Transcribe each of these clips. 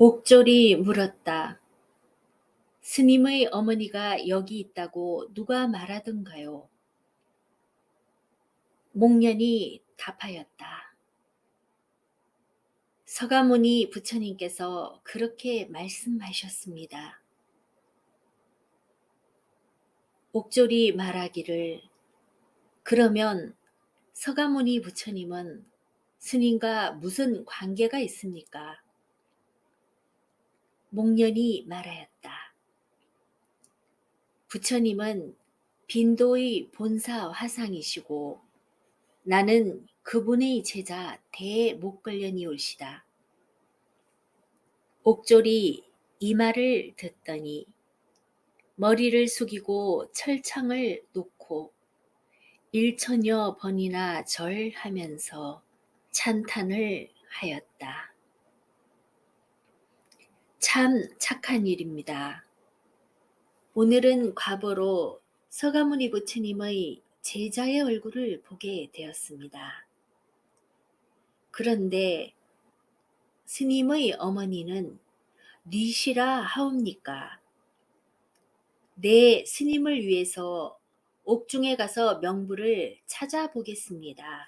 옥졸이 물었다. 스님의 어머니가 여기 있다고 누가 말하던가요? 목련이 답하였다. 서가모니 부처님께서 그렇게 말씀하셨습니다. 옥졸이 말하기를, 그러면 서가모니 부처님은 스님과 무슨 관계가 있습니까? 목련이 말하였다. 부처님은 빈도의 본사 화상이시고 나는 그분의 제자 대목걸련이올시다. 옥졸이 이 말을 듣더니 머리를 숙이고 철창을 놓고 일천여 번이나 절하면서 찬탄을 하였다. 참 착한 일입니다. 오늘은 과보로 서가모니 부처님의 제자의 얼굴을 보게 되었습니다. 그런데 스님의 어머니는 니시라 하옵니까? 내 스님을 위해서 옥중에 가서 명부를 찾아보겠습니다.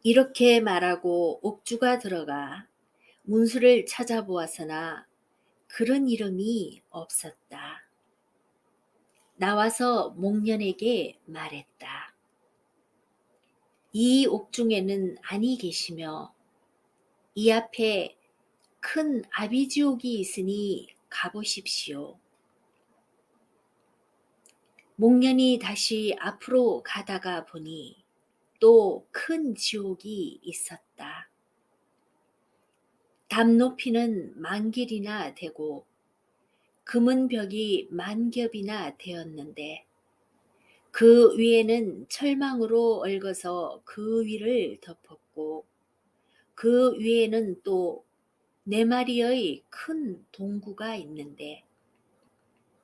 이렇게 말하고 옥주가 들어가 문수를 찾아보았으나 그런 이름이 없었다. 나와서 목련에게 말했다. 이 옥중에는 아니 계시며 이 앞에 큰 아비지옥이 있으니 가보십시오. 목련이 다시 앞으로 가다가 보니 또 큰 지옥이 있었다. 담 높이는 만길이나 되고 금은 벽이 만겹이나 되었는데 그 위에는 철망으로 얽어서 그 위를 덮었고 그 위에는 또 4마리의 큰 동구가 있는데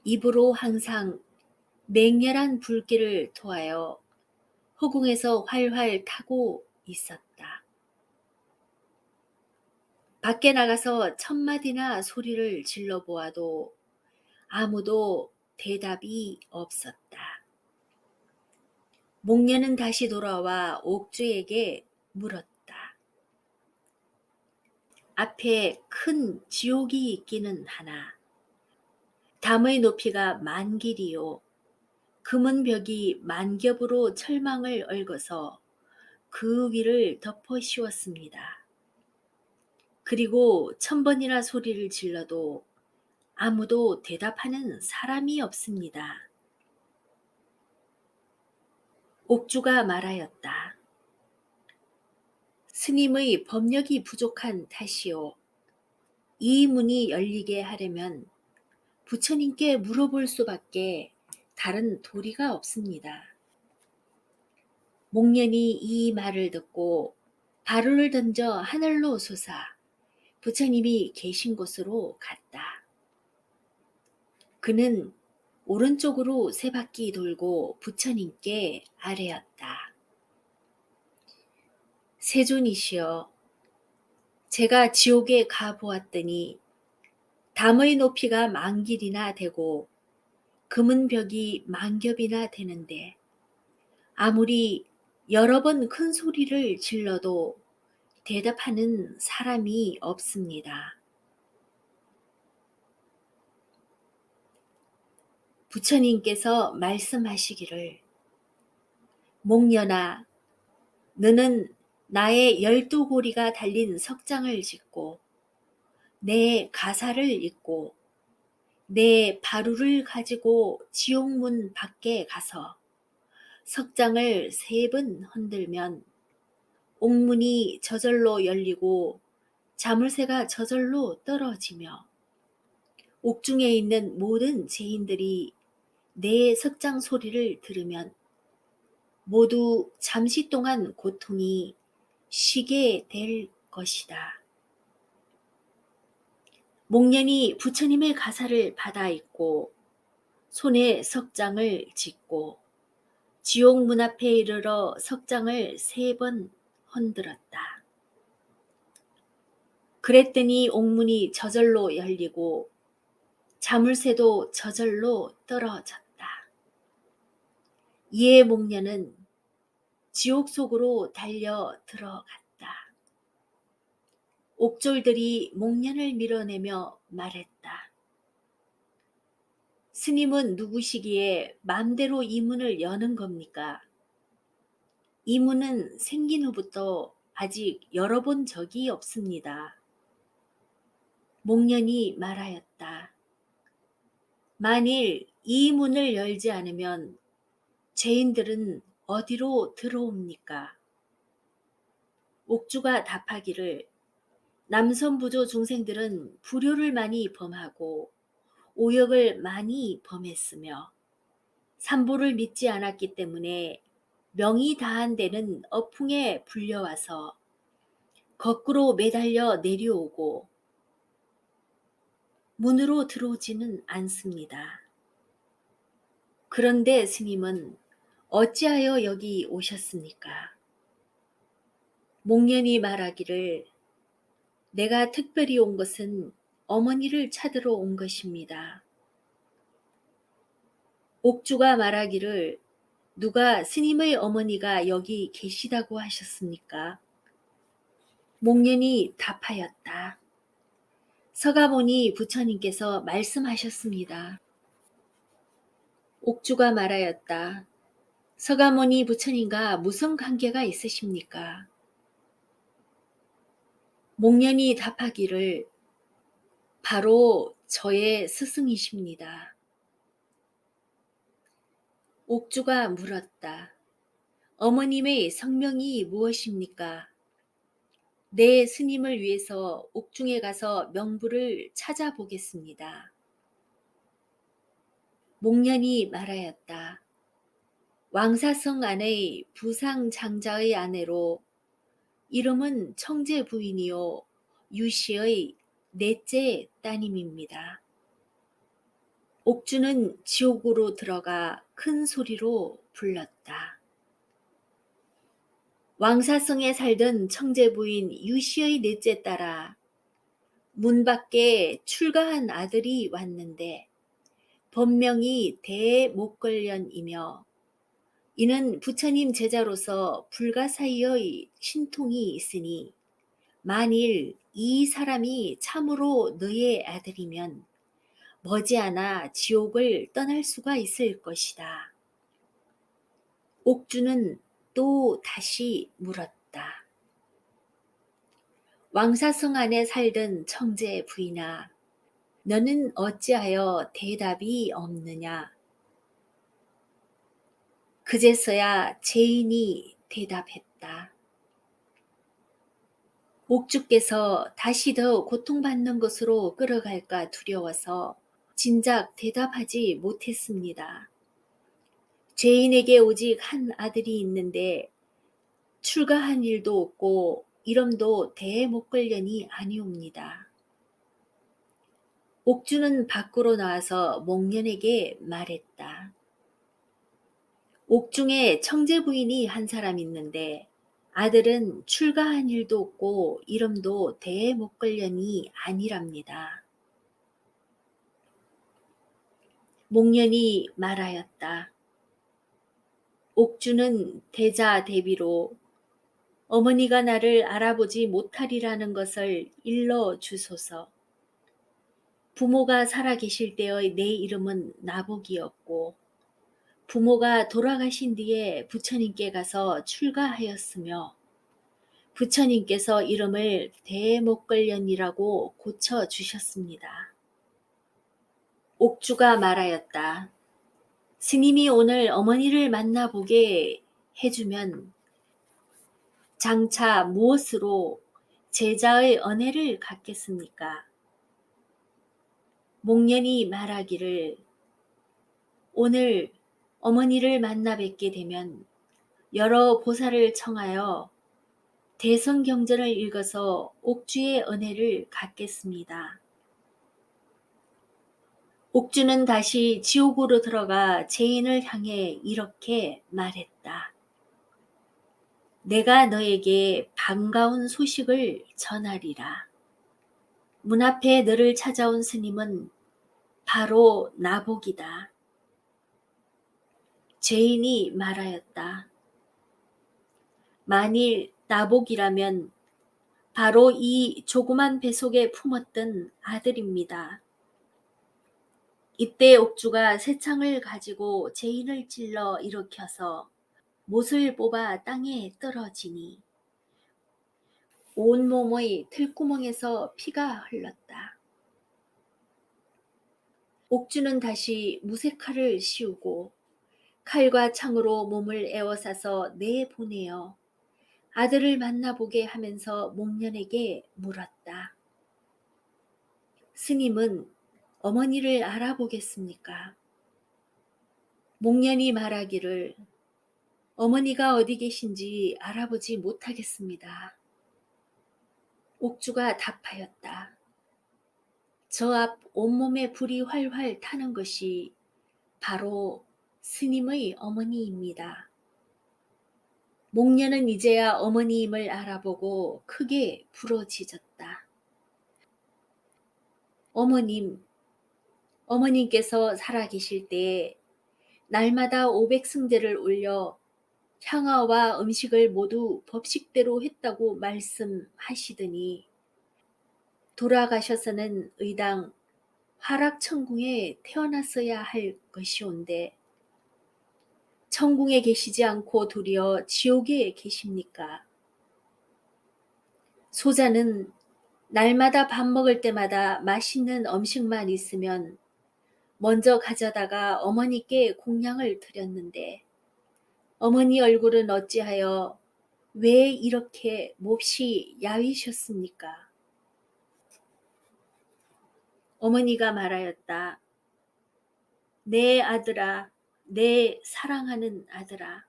입으로 항상 맹렬한 불길을 토하여 허공에서 활활 타고 있었다. 밖에 나가서 1000마디나 소리를 질러보아도 아무도 대답이 없었다. 목련은 다시 돌아와 옥주에게 물었다. 앞에 큰 지옥이 있기는 하나 담의 높이가 만길이요 금은 벽이 만겹으로 철망을 얽어서 그 위를 덮어 씌웠습니다. 그리고 1000번이나 소리를 질러도 아무도 대답하는 사람이 없습니다. 옥주가 말하였다. 스님의 법력이 부족한 탓이요. 이 문이 열리게 하려면 부처님께 물어볼 수밖에 다른 도리가 없습니다. 목련이 이 말을 듣고 발울을 던져 하늘로 솟아 부처님이 계신 곳으로 갔다. 그는 오른쪽으로 3바퀴 돌고 부처님께 아뢰었다. 세존이시여, 제가 지옥에 가보았더니 담의 높이가 만길이나 되고 금은 벽이 만겹이나 되는데 아무리 여러 번 큰 소리를 질러도 대답하는 사람이 없습니다. 부처님께서 말씀하시기를, 목련아, 너는 나의 12고리가 달린 석장을 짓고 내 가사를 읽고 내 바루를 가지고 지옥문 밖에 가서 석장을 3번 흔들면 옥문이 저절로 열리고 자물쇠가 저절로 떨어지며 옥중에 있는 모든 죄인들이 내 석장 소리를 들으면 모두 잠시 동안 고통이 쉬게 될 것이다. 목련이 부처님의 가사를 받아 읽고 손에 석장을 짚고 지옥 문 앞에 이르러 석장을 3번 흔들었다. 그랬더니 옥문이 저절로 열리고 자물쇠도 저절로 떨어졌다. 이에 목련은 지옥 속으로 달려 들어갔다. 옥졸들이 목련을 밀어내며 말했다. 스님은 누구시기에 맘대로 이 문을 여는 겁니까? 이 문은 생긴 후부터 아직 열어본 적이 없습니다. 목련이 말하였다. 만일 이 문을 열지 않으면 죄인들은 어디로 들어옵니까? 옥주가 답하기를 남선부조 중생들은 불효를 많이 범하고 오역을 많이 범했으며 삼보를 믿지 않았기 때문에 명이 다한 데는 어풍에 불려와서 거꾸로 매달려 내려오고 문으로 들어오지는 않습니다. 그런데 스님은 어찌하여 여기 오셨습니까? 목련이 말하기를 내가 특별히 온 것은 어머니를 찾으러 온 것입니다. 옥주가 말하기를 누가 스님의 어머니가 여기 계시다고 하셨습니까? 목련이 답하였다. 서가모니 부처님께서 말씀하셨습니다. 옥주가 말하였다. 서가모니 부처님과 무슨 관계가 있으십니까? 목련이 답하기를 바로 저의 스승이십니다. 옥주가 물었다. 어머님의 성명이 무엇입니까? 내 스님을 위해서 옥중에 가서 명부를 찾아보겠습니다. 목련이 말하였다. 왕사성 안의 부상장자의 아내로 이름은 청제 부인이요 유씨의 넷째 따님입니다. 옥주는 지옥으로 들어가 큰 소리로 불렀다. 왕사성에 살던 청제 부인 유씨의 넷째 딸아, 문 밖에 출가한 아들이 왔는데 본명이 대목걸련이며 이는 부처님 제자로서 불가사의의 신통이 있으니 만일 이 사람이 참으로 너의 아들이면 머지않아 지옥을 떠날 수가 있을 것이다. 옥주는 또 다시 물었다. 왕사성 안에 살던 청제 부인아, 너는 어찌하여 대답이 없느냐? 그제서야 죄인이 대답했다. 옥주께서 다시 더 고통받는 것으로 끌어갈까 두려워서 진작 대답하지 못했습니다. 죄인에게 오직 한 아들이 있는데 출가한 일도 없고 이름도 대목걸련이 아니옵니다. 옥주는 밖으로 나와서 목련에게 말했다. 옥중에 청제 부인이 한 사람 있는데 아들은 출가한 일도 없고 이름도 대목걸련이 아니랍니다. 목련이 말하였다. 옥주는 대자 대비로 어머니가 나를 알아보지 못하리라는 것을 일러 주소서. 부모가 살아계실 때의 내 이름은 나복이었고 부모가 돌아가신 뒤에 부처님께 가서 출가하였으며 부처님께서 이름을 대목걸련이라고 고쳐주셨습니다. 옥주가 말하였다. 스님이 오늘 어머니를 만나보게 해주면 장차 무엇으로 제자의 은혜를 갚겠습니까? 목련이 말하기를 오늘 어머니를 만나 뵙게 되면 여러 보살을 청하여 대성경전을 읽어서 옥주의 은혜를 갚겠습니다. 옥주는 다시 지옥으로 들어가 죄인을 향해 이렇게 말했다. 내가 너에게 반가운 소식을 전하리라. 문 앞에 너를 찾아온 스님은 바로 나복이다. 죄인이 말하였다. 만일 나복이라면 바로 이 조그만 뱃속에 품었던 아들입니다. 이때 옥주가 새창을 가지고 죄인을 찔러 일으켜서 못을 뽑아 땅에 떨어지니 온몸의 틀구멍에서 피가 흘렀다. 옥주는 다시 무쇠칼을 씌우고 칼과 창으로 몸을 에워싸서 내보내어 아들을 만나보게 하면서 목련에게 물었다. 스님은 어머니를 알아보겠습니까? 목련이 말하기를 어머니가 어디 계신지 알아보지 못하겠습니다. 옥주가 답하였다. 저 앞 온몸에 불이 활활 타는 것이 바로 스님의 어머니입니다. 목련은 이제야 어머니임을 알아보고 크게 부러지졌다. 어머님, 어머님께서 살아계실 때에 날마다 500승제를 올려 향화와 음식을 모두 법식대로 했다고 말씀하시더니 돌아가셔서는 의당 화락천궁에 태어났어야 할 것이온데 천궁에 계시지 않고 도리어 지옥에 계십니까? 소자는 날마다 밥 먹을 때마다 맛있는 음식만 있으면 먼저 가져다가 어머니께 공양을 드렸는데 어머니 얼굴은 어찌하여 왜 이렇게 몹시 야위셨습니까? 어머니가 말하였다. 내 아들아, 내 사랑하는 아들아,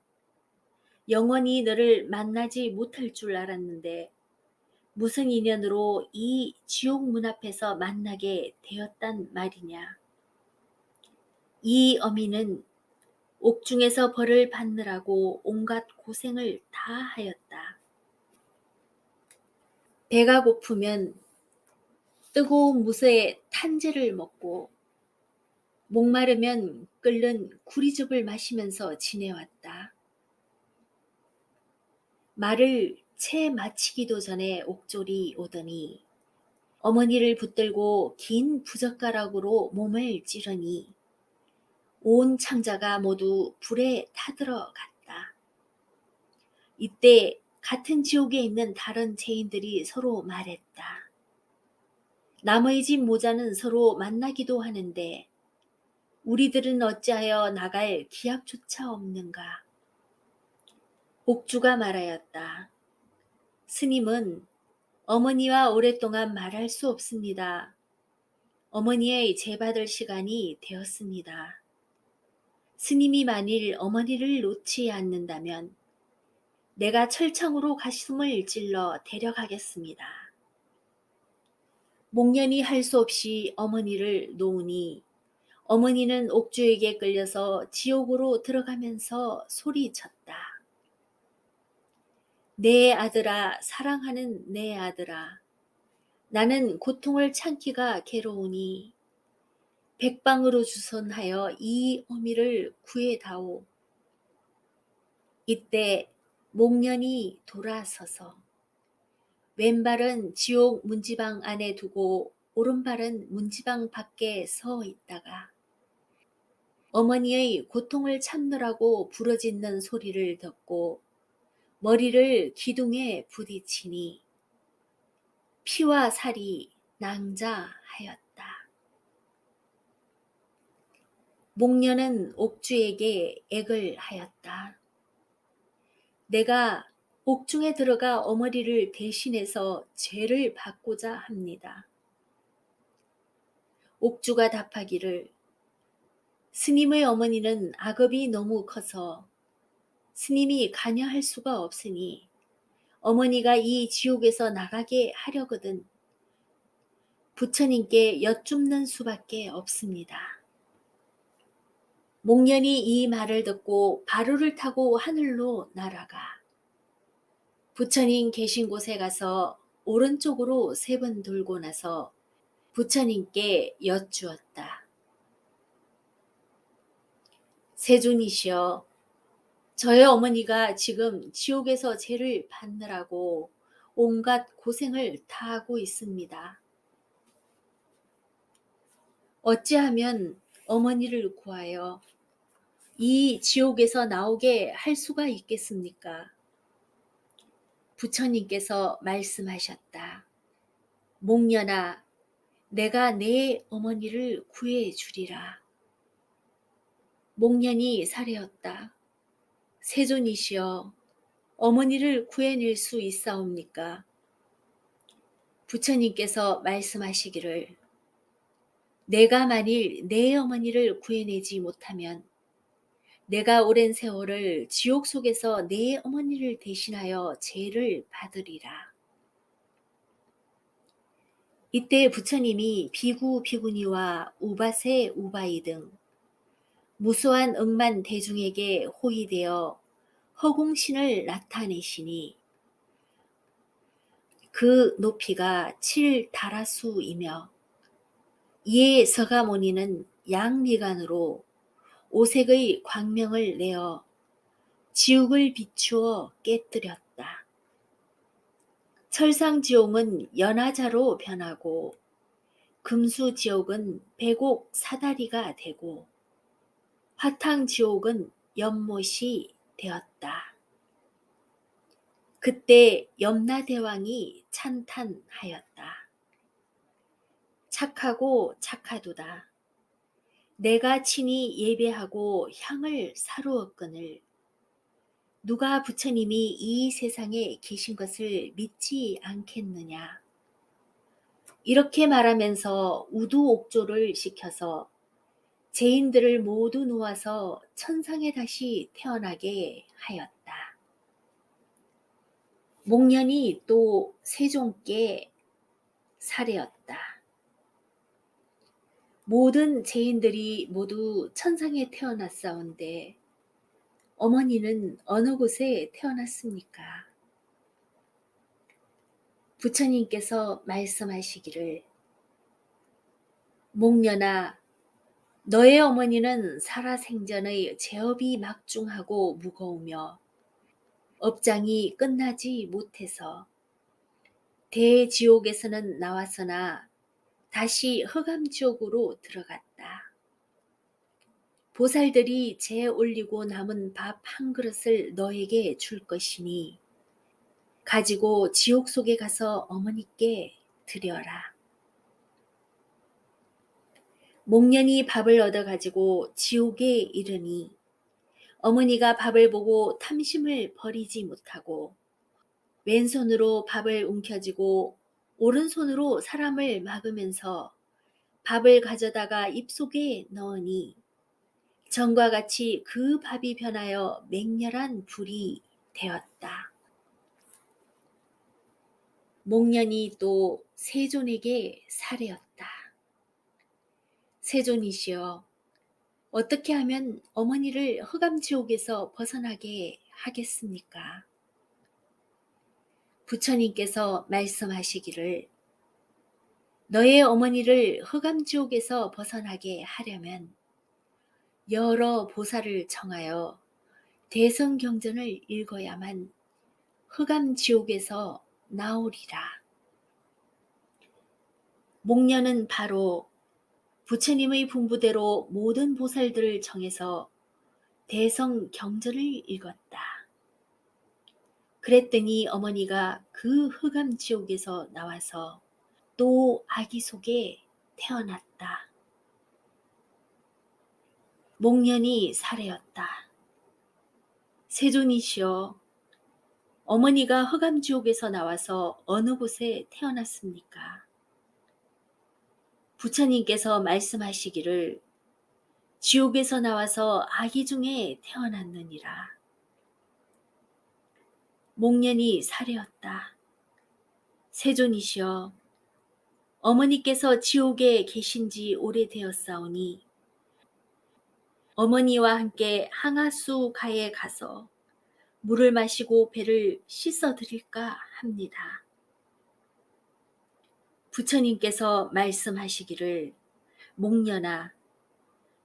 영원히 너를 만나지 못할 줄 알았는데 무슨 인연으로 이 지옥 문 앞에서 만나게 되었단 말이냐. 이 어미는 옥중에서 벌을 받느라고 온갖 고생을 다 하였다. 배가 고프면 뜨거운 무쇠에 탄재를 먹고 목마르면 끓는 구리즙을 마시면서 지내왔다. 말을 채 마치기도 전에 옥졸이 오더니 어머니를 붙들고 긴 부젓가락으로 몸을 찌르니 온 창자가 모두 불에 타들어갔다. 이때 같은 지옥에 있는 다른 죄인들이 서로 말했다. 남의 집 모자는 서로 만나기도 하는데 우리들은 어찌하여 나갈 기약조차 없는가. 옥주가 말하였다. 스님은 어머니와 오랫동안 말할 수 없습니다. 어머니의 제받을 시간이 되었습니다. 스님이 만일 어머니를 놓지 않는다면 내가 철창으로 가슴을 찔러 데려가겠습니다. 목련이 할 수 없이 어머니를 놓으니 어머니는 옥주에게 끌려서 지옥으로 들어가면서 소리쳤다. 내 아들아, 사랑하는 내 아들아, 나는 고통을 참기가 괴로우니 백방으로 주선하여 이 어미를 구해다오. 이때 목련이 돌아서서 왼발은 지옥 문지방 안에 두고 오른발은 문지방 밖에 서 있다가 어머니의 고통을 참느라고 부러짓는 소리를 듣고 머리를 기둥에 부딪히니 피와 살이 낭자하였다. 목련은 옥주에게 액을 하였다. 내가 옥중에 들어가 어머니를 대신해서 죄를 받고자 합니다. 옥주가 답하기를 스님의 어머니는 악업이 너무 커서 스님이 관여할 수가 없으니 어머니가 이 지옥에서 나가게 하려거든 부처님께 여쭙는 수밖에 없습니다. 목련이 이 말을 듣고 바루를 타고 하늘로 날아가 부처님 계신 곳에 가서 오른쪽으로 3번 돌고 나서 부처님께 여쭈었다. 세존이시여, 저의 어머니가 지금 지옥에서 죄를 받느라고 온갖 고생을 다하고 있습니다. 어찌하면 어머니를 구하여 이 지옥에서 나오게 할 수가 있겠습니까? 부처님께서 말씀하셨다. 목련아, 내가 내 어머니를 구해 주리라. 목련이 사례었다. 세존이시여, 어머니를 구해낼 수 있사옵니까? 부처님께서 말씀하시기를, 내가 만일 내 어머니를 구해내지 못하면 내가 오랜 세월을 지옥 속에서 내 어머니를 대신하여 죄를 받으리라. 이때 부처님이 비구 비구니와 우바세 우바이 등 무수한 억만 대중에게 호위되어 허공신을 나타내시니 그 높이가 7다라수이며 이에 서가모니는 양미간으로 오색의 광명을 내어 지옥을 비추어 깨뜨렸다. 철상지옥은 연화자로 변하고 금수지옥은 백옥 사다리가 되고 화탕지옥은 연못이 되었다. 그때 염라대왕이 찬탄하였다. 착하고 착하도다. 내가 친히 예배하고 향을 사루었거늘 누가 부처님이 이 세상에 계신 것을 믿지 않겠느냐. 이렇게 말하면서 우두옥조를 시켜서 죄인들을 모두 놓아서 천상에 다시 태어나게 하였다. 목련이 또 세존께 사례었다. 모든 죄인들이 모두 천상에 태어났사온데 어머니는 어느 곳에 태어났습니까? 부처님께서 말씀하시기를, 목련아, 너의 어머니는 살아생전의 죄업이 막중하고 무거우며 업장이 끝나지 못해서 대지옥에서는 나왔으나 다시 흑암지옥으로 들어갔다. 보살들이 재 올리고 남은 밥 한 그릇을 너에게 줄 것이니 가지고 지옥 속에 가서 어머니께 드려라. 목련이 밥을 얻어 가지고 지옥에 이르니 어머니가 밥을 보고 탐심을 버리지 못하고 왼손으로 밥을 움켜쥐고 오른손으로 사람을 막으면서 밥을 가져다가 입속에 넣으니 전과 같이 그 밥이 변하여 맹렬한 불이 되었다. 목련이 또 세존에게 사례었다. 세존이시여, 어떻게 하면 어머니를 흑암지옥에서 벗어나게 하겠습니까? 부처님께서 말씀하시기를, 너의 어머니를 흑암지옥에서 벗어나게 하려면 여러 보살을 청하여 대성경전을 읽어야만 흑암지옥에서 나오리라. 목련은 바로 부처님의 분부대로 모든 보살들을 정해서 대성경전을 읽었다. 그랬더니 어머니가 그 흑암지옥에서 나와서 또 아기 속에 태어났다. 목련이 사례였다. 세존이시여, 어머니가 흑암지옥에서 나와서 어느 곳에 태어났습니까? 부처님께서 말씀하시기를, 지옥에서 나와서 아기 중에 태어났느니라. 목련이 사례였다. 세존이시여, 어머니께서 지옥에 계신 지 오래되었사오니 어머니와 함께 항아수 가에 가서 물을 마시고 배를 씻어 드릴까 합니다. 부처님께서 말씀하시기를 목련아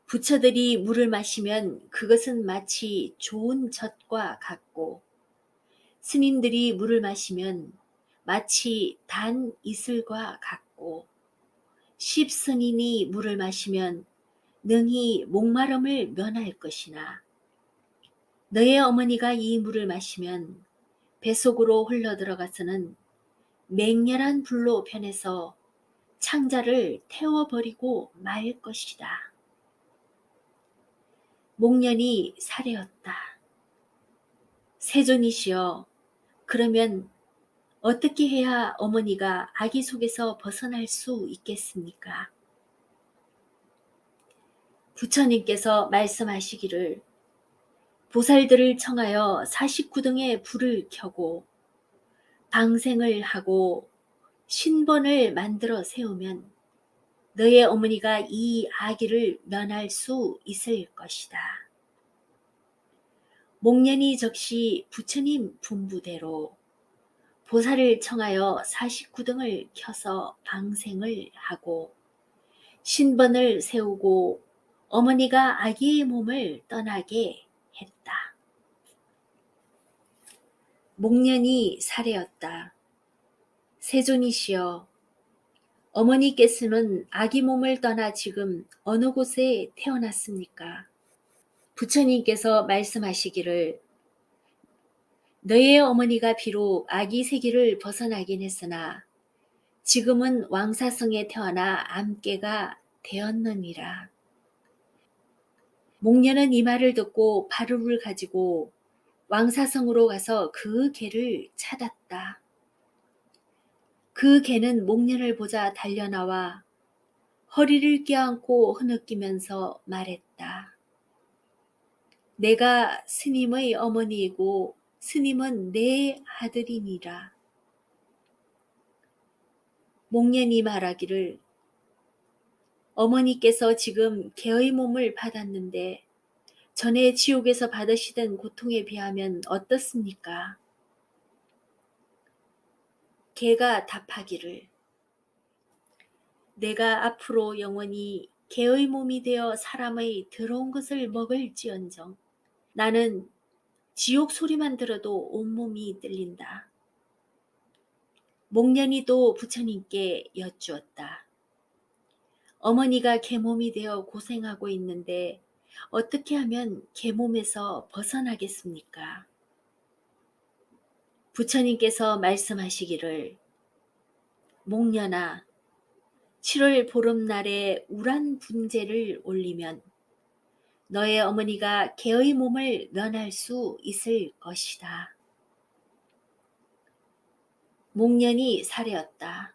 부처들이 물을 마시면 그것은 마치 좋은 젖과 같고 스님들이 물을 마시면 마치 단 이슬과 같고 십선인이 물을 마시면 능히 목마름을 면할 것이나 너의 어머니가 이 물을 마시면 뱃속으로 흘러들어가서는 맹렬한 불로 변해서 창자를 태워버리고 말 것이다. 목련이 사례었다. 세존이시여, 그러면 어떻게 해야 어머니가 아기 속에서 벗어날 수 있겠습니까? 부처님께서 말씀하시기를 보살들을 청하여 49등의 불을 켜고 방생을 하고 신번을 만들어 세우면 너의 어머니가 이 아기를 면할 수 있을 것이다. 목련이 적시 부처님 분부대로 보살을 청하여 49등을 켜서 방생을 하고 신번을 세우고 어머니가 아기의 몸을 떠나게 했다. 목련이 사례였다. 세존이시여, 어머니께서는 아기 몸을 떠나 지금 어느 곳에 태어났습니까? 부처님께서 말씀하시기를 너의 어머니가 비록 아기 세기를 벗어나긴 했으나 지금은 왕사성에 태어나 암깨가 되었느니라. 목련은 이 말을 듣고 바루를 가지고 왕사성으로 가서 그 개를 찾았다. 그 개는 목련을 보자 달려나와 허리를 껴안고 흐느끼면서 말했다. 내가 스님의 어머니이고 스님은 내 아들이니라. 목련이 말하기를 어머니께서 지금 개의 몸을 받았는데 전에 지옥에서 받으시던 고통에 비하면 어떻습니까? 개가 답하기를 내가 앞으로 영원히 개의 몸이 되어 사람의 더러운 것을 먹을지언정 나는 지옥 소리만 들어도 온몸이 떨린다. 목련이 또 부처님께 여쭈었다. 어머니가 개몸이 되어 고생하고 있는데 어떻게 하면 개몸에서 벗어나겠습니까? 부처님께서 말씀하시기를 목련아 7월 보름날에 우란 분재를 올리면 너의 어머니가 개의 몸을 면할 수 있을 것이다. 목련이 사례었다.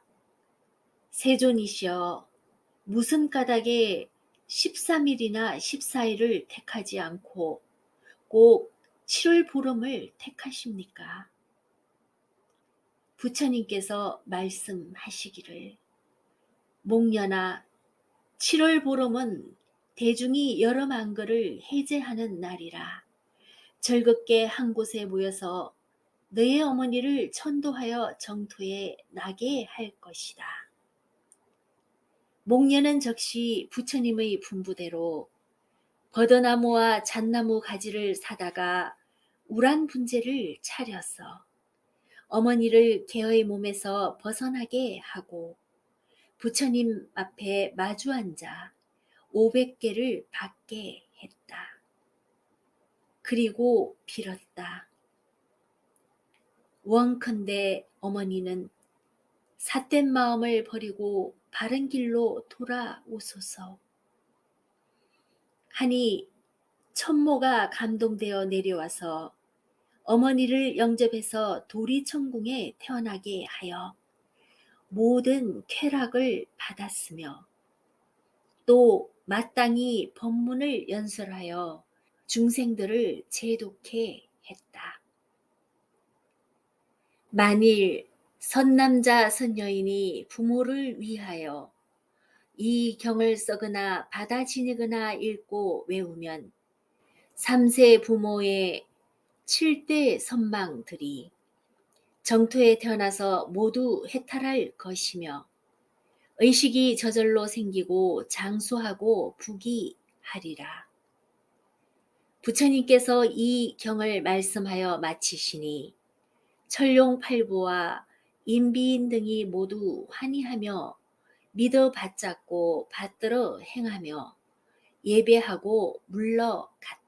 세존이시여, 무슨 까닭에 13일이나 14일을 택하지 않고 꼭 7월 보름을 택하십니까? 부처님께서 말씀하시기를 목련아 7월 보름은 대중이 여러 만거를 해제하는 날이라 즐겁게 한 곳에 모여서 너의 어머니를 천도하여 정토에 나게 할 것이다. 목련은 적시 부처님의 분부대로 버더나무와 잣나무 가지를 사다가 우란 분재를 차려서 어머니를 개의 몸에서 벗어나게 하고 부처님 앞에 마주 앉아 500개를 받게 했다. 그리고 빌었다. 원컨대 어머니는 삿된 마음을 버리고 바른 길로 돌아오소서. 하니 천모가 감동되어 내려와서 어머니를 영접해서 도리천궁에 태어나게 하여 모든 쾌락을 받았으며 또 마땅히 법문을 연설하여 중생들을 제독해 했다. 만일 선남자 선여인이 부모를 위하여 이 경을 써거나 받아 지니거나 읽고 외우면 3세 부모의 7대 선망들이 정토에 태어나서 모두 해탈할 것이며 의식이 저절로 생기고 장수하고 부귀하리라. 부처님께서 이 경을 말씀하여 마치시니 천룡팔부와 인비인 등이 모두 환희하며 믿어 받잡고 받들어 행하며 예배하고 물러갔다.